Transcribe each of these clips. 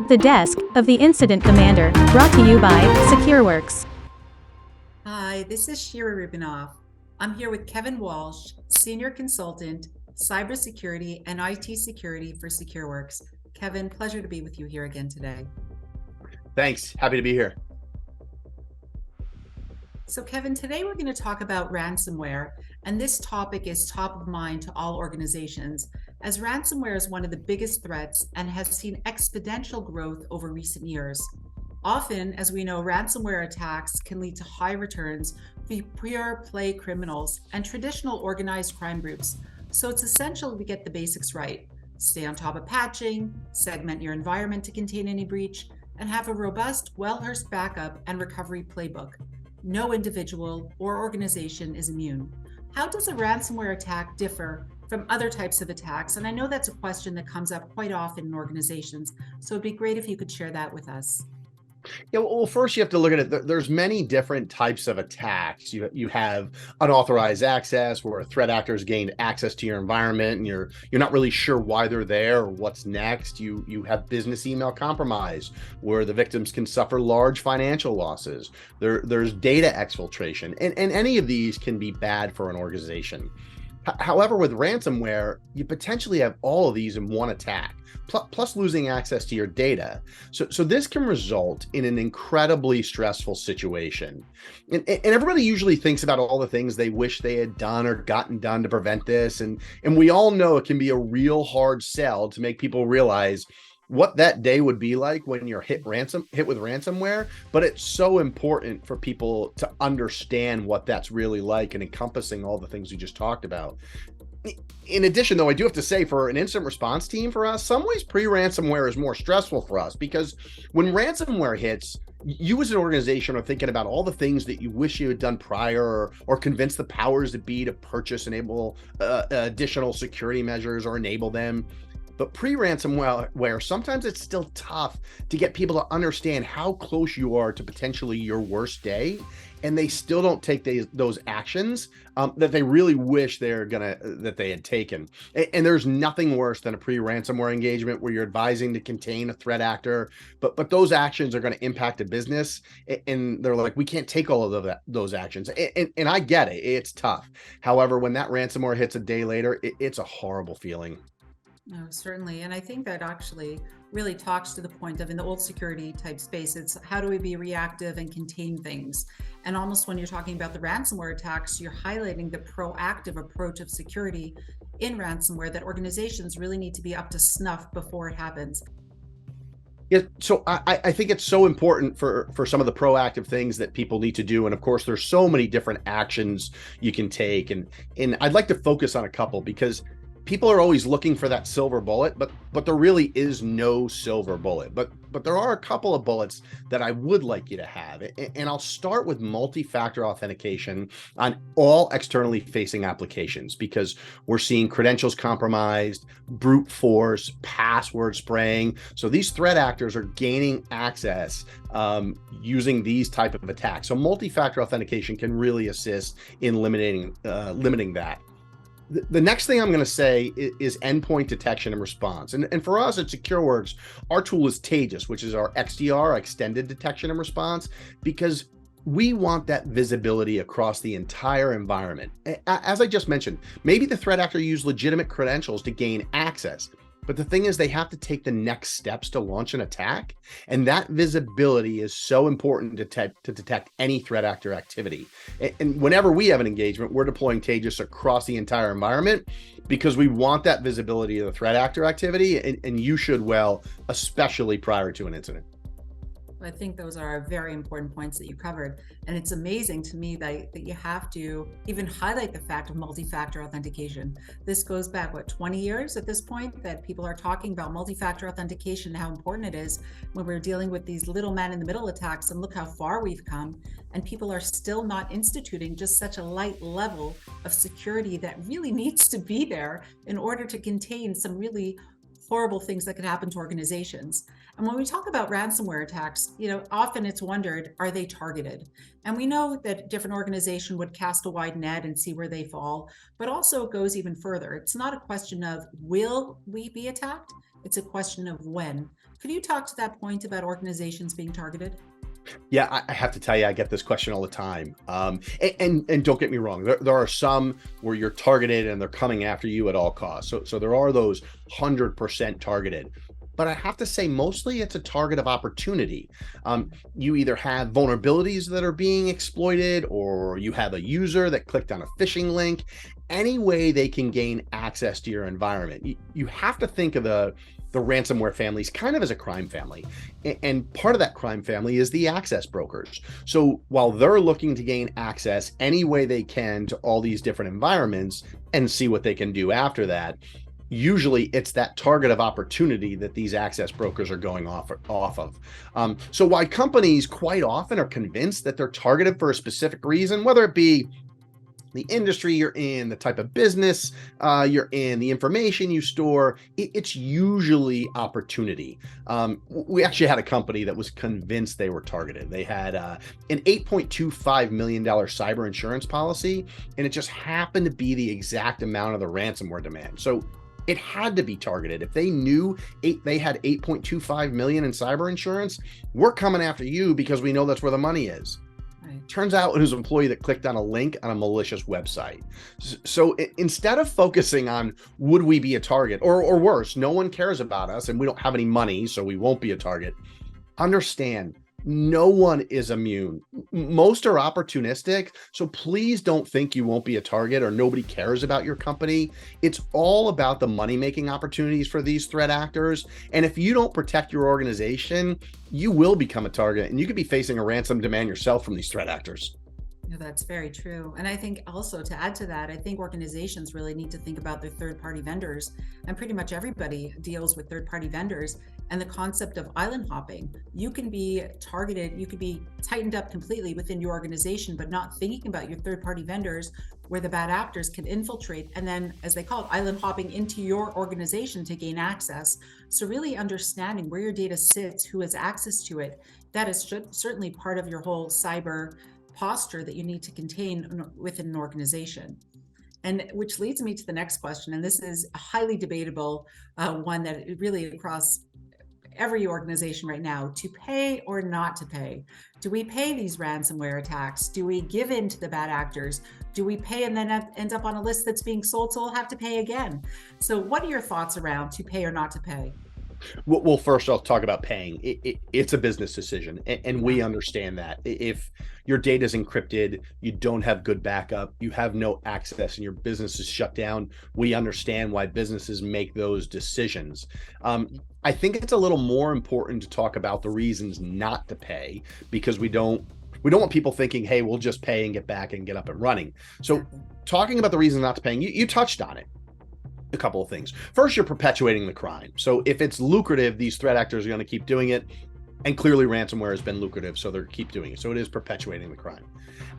The Desk of the Incident Commander, brought to you by Secureworks. Hi, this is Shira Rubinoff. I'm here with Kevin Walsh, Senior Consultant, Cybersecurity and IT Security for Secureworks. Kevin, pleasure to be with you here again today. Thanks. Happy to be here. So Kevin, today we're going to talk about ransomware, and this topic is top of mind to all organizations, as ransomware is one of the biggest threats and has seen exponential growth over recent years. Often, as we know, ransomware attacks can lead to high returns for pure play criminals and traditional organized crime groups. So it's essential to get the basics right. Stay on top of patching, segment your environment to contain any breach, and have a robust, well-rehearsed backup and recovery playbook. No individual or organization is immune. How does a ransomware attack differ from other types of attacks? And I know that's a question that comes up quite often in organizations, so it'd be great if you could share that with us. Yeah, well, first you have to look at it. There's many different types of attacks. You have unauthorized access, where threat actors gained access to your environment, and you're not really sure why they're there or what's next. You have business email compromise, where the victims can suffer large financial losses. There's data exfiltration, and any of these can be bad for an organization. However, with ransomware, you potentially have all of these in one attack, plus losing access to your data. So this can result in an incredibly stressful situation. And everybody usually thinks about all the things they wish they had done or gotten done to prevent this. And we all know it can be a real hard sell to make people realize what that day would be like when you're hit with ransomware, but it's so important for people to understand what that's really like and encompassing all the things we just talked about. In addition, though, I do have to say, for an incident response team, for us, some ways pre-ransomware is more stressful for us, because when ransomware hits, you as an organization are thinking about all the things that you wish you had done prior, or convince the powers that be to purchase, enable additional security measures or enable them. But pre-ransomware, sometimes it's still tough to get people to understand how close you are to potentially your worst day, and they still don't take those actions that they really wish that they had taken. And there's nothing worse than a pre-ransomware engagement where you're advising to contain a threat actor, but those actions are going to impact a business, and they're like, we can't take all of those actions. And I get it; it's tough. However, when that ransomware hits a day later, it's a horrible feeling. No, certainly. And I think that actually really talks to the point of, in the old security type space, it's how do we be reactive and contain things? And almost when you're talking about the ransomware attacks, you're highlighting the proactive approach of security in ransomware, that organizations really need to be up to snuff before it happens. Yeah, so I think it's so important for some of the proactive things that people need to do. And of course, there's so many different actions you can take. And I'd like to focus on a couple, because people are always looking for that silver bullet, but there really is no silver bullet. But there are a couple of bullets that I would like you to have. And I'll start with multi-factor authentication on all externally facing applications, because we're seeing credentials compromised, brute force, password spraying. So these threat actors are gaining access using these type of attacks. So multi-factor authentication can really assist in limiting that. The next thing I'm going to say is endpoint detection and response. And for us at Secureworks, our tool is Taegis, which is our XDR, extended detection and response, because we want that visibility across the entire environment. As I just mentioned, maybe the threat actor used legitimate credentials to gain access, but the thing is, they have to take the next steps to launch an attack. And that visibility is so important to detect any threat actor activity. And whenever we have an engagement, we're deploying Taegis across the entire environment, because we want that visibility of the threat actor activity, and you should, well, especially prior to an incident. I think those are very important points that you covered. And it's amazing to me that you have to even highlight the fact of multi-factor authentication. This goes back, 20 years at this point, that people are talking about multi-factor authentication, how important it is when we're dealing with these little man in the middle attacks. And look how far we've come. And people are still not instituting just such a light level of security that really needs to be there in order to contain some really horrible things that could happen to organizations. And when we talk about ransomware attacks, often it's wondered, are they targeted? And we know that different organizations would cast a wide net and see where they fall, but also it goes even further. It's not a question of will we be attacked? It's a question of when. Could you talk to that point about organizations being targeted? Yeah, I have to tell you, I get this question all the time. And don't get me wrong, there are some where you're targeted and they're coming after you at all costs. So there are those 100% targeted. But I have to say, mostly it's a target of opportunity. You either have vulnerabilities that are being exploited, or you have a user that clicked on a phishing link. Any way they can gain access to your environment. You have to think of the ransomware families kind of as a crime family. And part of that crime family is the access brokers. So while they're looking to gain access any way they can to all these different environments and see what they can do after that, usually it's that target of opportunity that these access brokers are going off of. So while companies quite often are convinced that they're targeted for a specific reason, whether it be the industry you're in, the type of business you're in, the information you store, it's usually opportunity. We actually had a company that was convinced they were targeted. They had an $8.25 million cyber insurance policy, and it just happened to be the exact amount of the ransomware demand. So it had to be targeted. If they knew they had 8.25 million in cyber insurance, we're coming after you because we know that's where the money is. Turns out it was an employee that clicked on a link on a malicious website. So instead of focusing on would we be a target, or worse, no one cares about us and we don't have any money, so we won't be a target, understand no one is immune. Most are opportunistic. So please don't think you won't be a target or nobody cares about your company. It's all about the money-making opportunities for these threat actors. And if you don't protect your organization, you will become a target and you could be facing a ransom demand yourself from these threat actors. That's very true. And I think also to add to that, I think organizations really need to think about their third-party vendors, and pretty much everybody deals with third-party vendors, and the concept of island hopping. You can be targeted, you could be tightened up completely within your organization, but not thinking about your third-party vendors where the bad actors can infiltrate and then, as they call it, island hopping into your organization to gain access. So really understanding where your data sits, who has access to it, that is certainly part of your whole cyber posture that you need to contain within an organization. And which leads me to the next question, and this is a highly debatable one that really across every organization right now: to pay or not to pay. Do we pay these ransomware attacks? Do we give in to the bad actors? Do we pay and then end up on a list that's being sold, so we'll have to pay again? So what are your thoughts around to pay or not to pay? Well, first I'll talk about paying. It's a business decision, and we understand that. If your data is encrypted, you don't have good backup, you have no access, and your business is shut down, we understand why businesses make those decisions. I think it's a little more important to talk about the reasons not to pay, because we don't want people thinking, hey, we'll just pay and get back and get up and running. So talking about the reasons not to paying, you touched on it. A couple of things. First, you're perpetuating the crime. So if it's lucrative, these threat actors are going to keep doing it. And clearly ransomware has been lucrative, so they're keep doing it. So it is perpetuating the crime.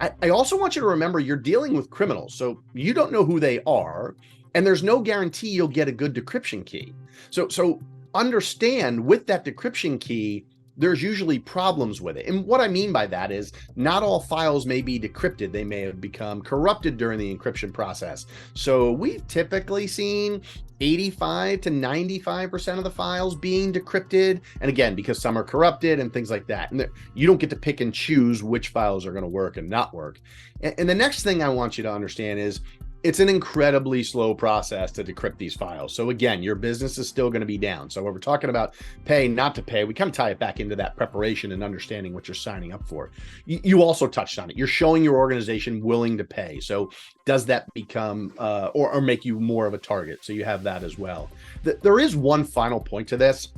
I also want you to remember you're dealing with criminals. So you don't know who they are, and there's no guarantee you'll get a good decryption key. So understand with that decryption key, there's usually problems with it. And what I mean by that is not all files may be decrypted. They may have become corrupted during the encryption process. So we've typically seen 85 to 95% of the files being decrypted. And again, because some are corrupted and things like that. And you don't get to pick and choose which files are going to work and not work. And the next thing I want you to understand is it's an incredibly slow process to decrypt these files. So again, your business is still going to be down. So when we're talking about pay, not to pay, we kind of tie it back into that preparation and understanding what you're signing up for. You also touched on it. You're showing your organization willing to pay. So does that become or make you more of a target? So you have that as well. There is one final point to this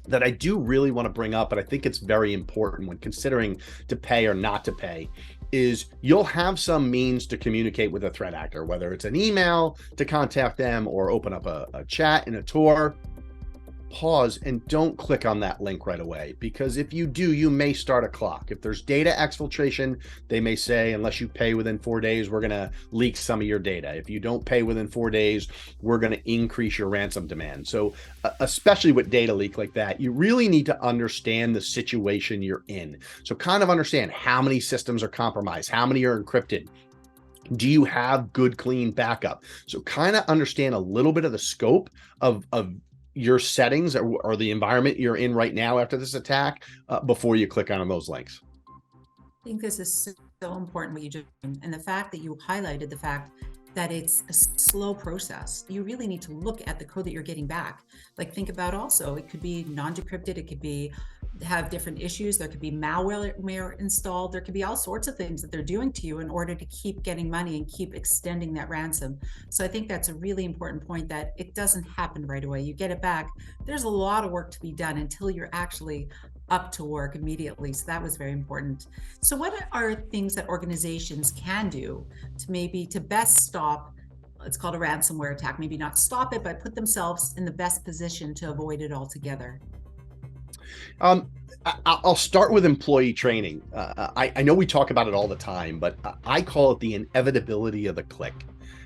that I do really want to bring up, and I think it's very important when considering to pay or not to pay, is you'll have some means to communicate with a threat actor, whether it's an email to contact them or open up a chat in a tour. pause and don't click on that link right away, because if you do, you may start a clock. If there's data exfiltration, they may say, unless you pay within 4 days, we're going to leak some of your data. If you don't pay within 4 days, we're going to increase your ransom demand. So especially with data leak like that, you really need to understand the situation you're in. So kind of understand how many systems are compromised, how many are encrypted. Do you have good, clean backup? So kind of understand a little bit of the scope of your settings or the environment you're in right now after this attack before you click on those links. I think this is so important what you just, and the fact that you highlighted the fact that it's a slow process. You really need to look at the code that you're getting back. Like, think about also, it could be non-decrypted, it could be have different issues, there could be malware installed, there could be all sorts of things that they're doing to you in order to keep getting money and keep extending that ransom. So I think that's a really important point, that it doesn't happen right away. You get it back, there's a lot of work to be done until you're actually up to work immediately. So that was very important. So what are things that organizations can do to best stop, it's called a ransomware attack, maybe not stop it, but put themselves in the best position to avoid it altogether? I'll start with employee training. I know we talk about it all the time, but I call it the inevitability of the click.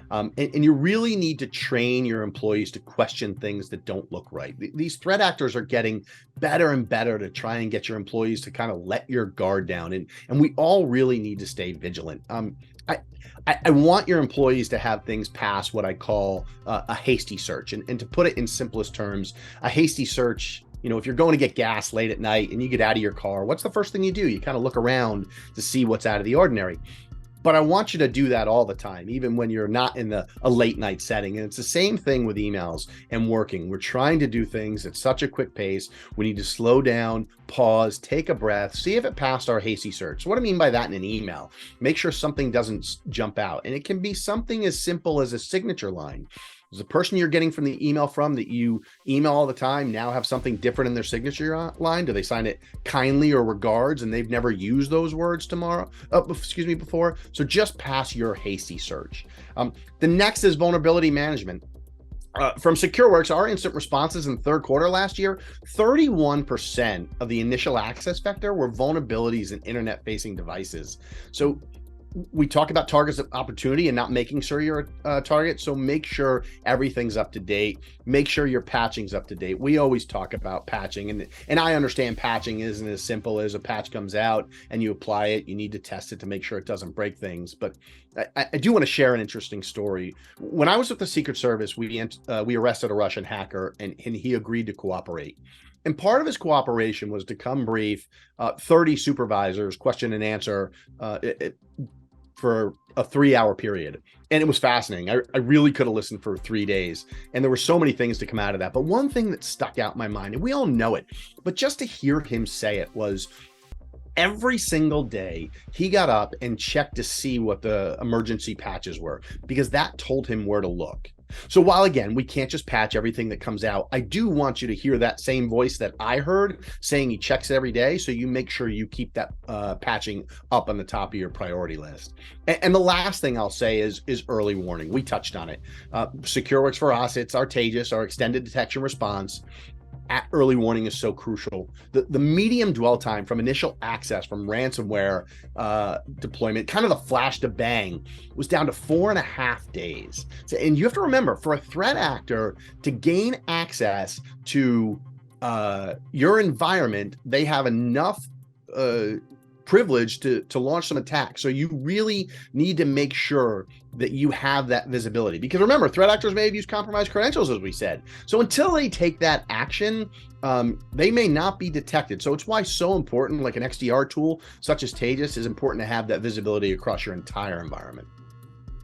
And you really need to train your employees to question things that don't look right. These threat actors are getting better and better to try and get your employees to kind of let your guard down. And we all really need to stay vigilant. I want your employees to have things pass what I call a hasty search. And to put it in simplest terms, a hasty search, if you're going to get gas late at night and you get out of your car, what's the first thing you do? You kind of look around to see what's out of the ordinary. But I want you to do that all the time, even when you're not in a late night setting. And it's the same thing with emails and working. We're trying to do things at such a quick pace. We need to slow down, pause, take a breath, see if it passed our hasty search. So what I mean by that in an email, make sure something doesn't jump out. And it can be something as simple as a signature line. Does the person you're getting from the email from that you email all the time now have something different in their signature line? Do they sign it kindly or regards and they've never used those words before? So just pass your hasty search. The next is vulnerability management. From Secureworks, our instant responses in the third quarter last year, 31% of the initial access vector were vulnerabilities in internet-facing devices. So we talk about targets of opportunity and not making sure you're a target. So make sure everything's up to date. Make sure your patching's up to date. We always talk about patching, and I understand patching isn't as simple as a patch comes out and you apply it. You need to test it to make sure it doesn't break things. But I do want to share an interesting story. When I was with the Secret Service, we arrested a Russian hacker, and he agreed to cooperate. And part of his cooperation was to come brief 30 supervisors, question and answer for a 3-hour period. And it was fascinating. I really could have listened for 3 days. And there were so many things to come out of that. But one thing that stuck out in my mind, and we all know it, but just to hear him say it, was every single day he got up and checked to see what the emergency patches were, because that told him where to look. So while, again, we can't just patch everything that comes out, I do want you to hear that same voice that I heard saying he checks it every day. So you make sure you keep that patching up on the top of your priority list. And the last thing I'll say is early warning. We touched on it. Secureworks for us, it's our Taegis, our extended detection response. Early warning is so crucial. The medium dwell time from initial access from ransomware deployment, kind of the flash to bang, was down to 4.5 days. So, and you have to remember, for a threat actor to gain access to your environment, they have enough privilege to launch some attacks. So you really need to make sure that you have that visibility, because remember, threat actors may have used compromised credentials, as we said. So until they take that action, they may not be detected. So it's why so important, like an XDR tool such as Taegis, is important to have that visibility across your entire environment.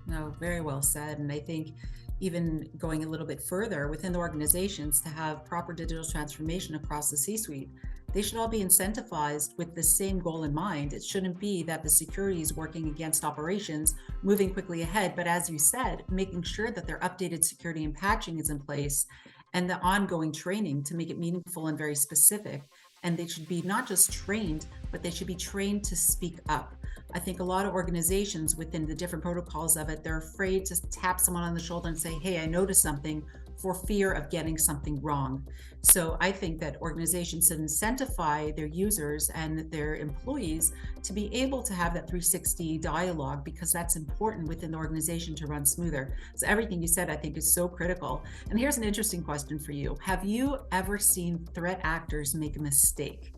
No, very well said. And I think even going a little bit further within the organizations, to have proper digital transformation across the C-suite, they should all be incentivized with the same goal in mind. It shouldn't be that the security is working against operations, moving quickly ahead, but as you said, making sure that their updated security and patching is in place, and the ongoing training to make it meaningful and very specific. And they should be not just trained, but they should be trained to speak up. I think a lot of organizations within the different protocols of it, they're afraid to tap someone on the shoulder and say, hey, I noticed something. for fear of getting something wrong. So I think that organizations should incentivize their users and their employees to be able to have that 360 dialogue, because that's important within the organization to run smoother. So everything you said, I think, is so critical. And here's an interesting question for you. Have you ever seen threat actors make a mistake?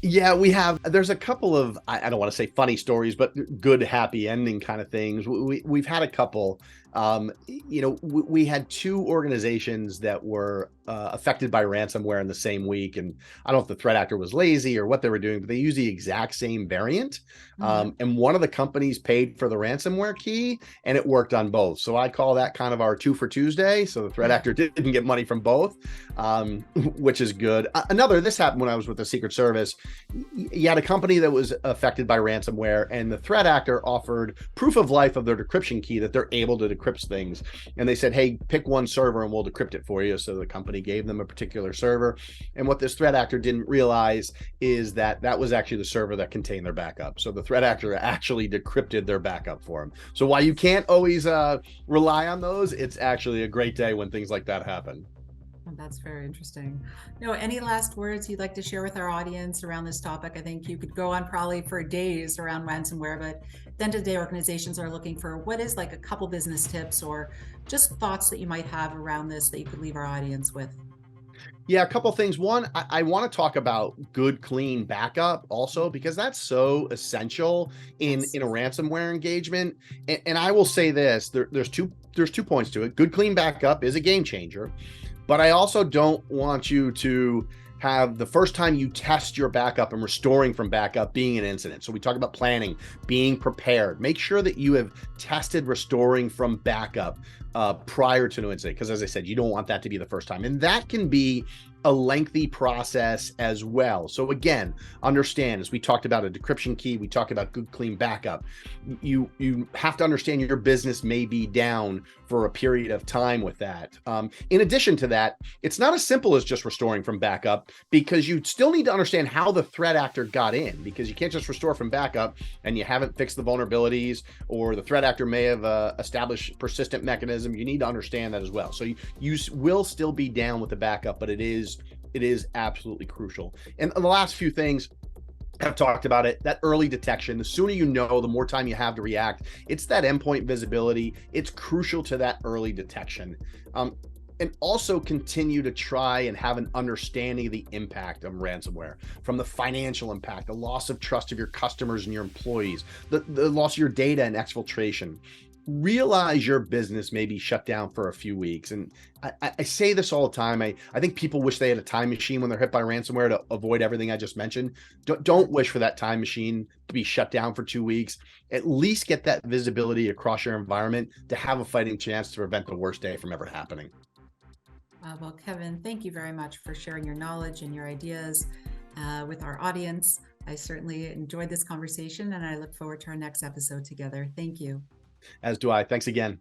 Yeah, we have. There's a couple of, I don't want to say funny stories, but good happy ending kind of things. We've had a couple. We had two organizations that were affected by ransomware in the same week, and I don't know if the threat actor was lazy or what they were doing, but they used the exact same variant. And one of the companies paid for the ransomware key, and it worked on both. So I call that kind of our 2 for Tuesday. So the threat actor didn't get money from both, which is good. This happened when I was with the Secret Service. You had a company that was affected by ransomware, and the threat actor offered proof of life of their decryption key that they're able to decrypt things. And they said, hey, pick one server and we'll decrypt it for you. So the company gave them a particular server. And what this threat actor didn't realize is that that was actually the server that contained their backup. So the threat actor actually decrypted their backup for them. So while you can't always rely on those, it's actually a great day when things like that happen. That's very interesting. Any last words you'd like to share with our audience around this topic? I think you could go on probably for days around ransomware, but at the end of the day, organizations are looking for what is like a couple business tips or just thoughts that you might have around this that you could leave our audience with. Yeah, a couple things. One, I want to talk about good, clean backup also, because that's so essential in a ransomware engagement. And I will say this: there's two points to it. Good, clean backup is a game changer, but I also don't want you to have the first time you test your backup and restoring from backup being an incident. So we talk about planning, being prepared. Make sure that you have tested restoring from backup prior to an incident, because as I said, you don't want that to be the first time. And that can be a lengthy process as well. So again, understand, as we talked about a decryption key, we talked about good, clean backup. You have to understand your business may be down for a period of time with that. In addition to that, it's not as simple as just restoring from backup, because you still need to understand how the threat actor got in, because you can't just restore from backup and you haven't fixed the vulnerabilities, or the threat actor may have established persistent mechanism. You need to understand that as well. So you will still be down with the backup, but it is absolutely crucial. And the last few things, I've talked about it, that early detection. The sooner you know, the more time you have to react. It's that endpoint visibility. It's crucial to that early detection. And also continue to try and have an understanding of the impact of ransomware, from the financial impact, the loss of trust of your customers and your employees, the loss of your data and exfiltration. Realize your business may be shut down for a few weeks. And I say this all the time. I think people wish they had a time machine when they're hit by ransomware to avoid everything I just mentioned. Don't wish for that time machine to be shut down for 2 weeks. At least get that visibility across your environment to have a fighting chance to prevent the worst day from ever happening. Well, Kevin, thank you very much for sharing your knowledge and your ideas with our audience. I certainly enjoyed this conversation, and I look forward to our next episode together. Thank you. As do I. Thanks again.